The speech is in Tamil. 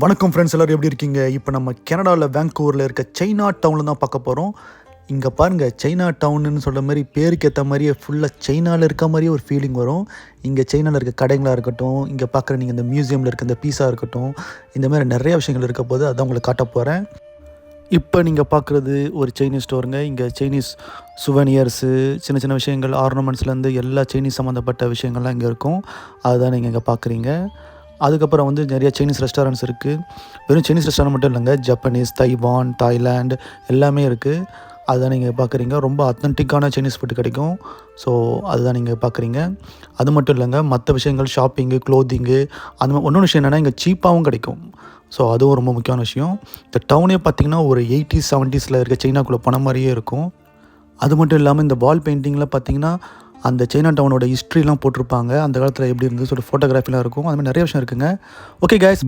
வணக்கம் ஃப்ரெண்ட்ஸ், எல்லோரும் எப்படி இருக்கீங்க? இப்போ நம்ம கனடாவில் வேங்கூவரில் இருக்க சைனா டவுனில் தான் பார்க்க போகிறோம். இங்கே பாருங்கள், சைனா டவுன்னு சொல்கிற மாதிரி பேருக்கு ஏற்ற மாதிரியே ஃபுல்லாக சைனாவில் இருக்க மாதிரியே ஒரு ஃபீலிங் வரும். இங்கே சைனாவில் இருக்க கடைங்களாக இருக்கட்டும், இங்கே பார்க்குற நீங்கள் இந்த மியூசியமில் இருக்க இந்த பீஸா இருக்கட்டும், இந்த மாதிரி நிறைய விஷயங்கள் இருக்க போது அதான் உங்களுக்கு காட்ட போகிறேன். இப்போ நீங்கள் பார்க்குறது ஒரு சைனீஸ் ஸ்டோருங்க. இங்கே சைனீஸ் சுவனியர்ஸு, சின்ன சின்ன விஷயங்கள், ஆர்னமெண்ட்ஸ்லேருந்து எல்லா சைனீஸ் சம்மந்தப்பட்ட விஷயங்கள்லாம் இங்கே இருக்கும். அதுதான் நீங்கள் இங்கே பார்க்குறீங்க. அதுக்கப்புறம் வந்து நிறைய சைனீஸ் ரெஸ்டாரண்ட்ஸ் இருக்குது. வெறும் சைனீஸ் ரெஸ்டாரண்ட் மட்டும் இல்லைங்க, ஜப்பனீஸ், தைவான், தாய்லாந்து எல்லாமே இருக்குது. அதுதான் நீங்கள் பார்க்குறீங்க. ரொம்ப அத்தன்டிக்கான சைனீஸ் ஃபுட்டு கிடைக்கும். ஸோ அதுதான் நீங்கள் பார்க்குறீங்க. அது மட்டும் இல்லைங்க, மற்ற விஷயங்கள் ஷாப்பிங்கு, க்ளோத்திங்கு, அந்த மாதிரி இன்னொரு விஷயம் என்னென்னா இங்கே சீப்பாகவும் கிடைக்கும். ஸோ அதுவும் ரொம்ப முக்கியமான விஷயம். இந்த டவுனே பார்த்திங்கன்னா ஒரு 80s 70s இருக்க சைனாக்குள்ளே போன மாதிரியே இருக்கும். அது மட்டும் இல்லாமல் இந்த வால் பெயிண்டிங்கில் பார்த்திங்கன்னா அந்த சைனா டவுனோட ஹிஸ்ட்ரிலாம் போட்டிருப்பாங்க. அந்த காலத்தில் எப்படி இருந்தது ஃபோட்டோகிராஃபிலாம் இருக்கும். அது மாதிரி நிறைய விஷயம் இருக்குங்க. Okay guys,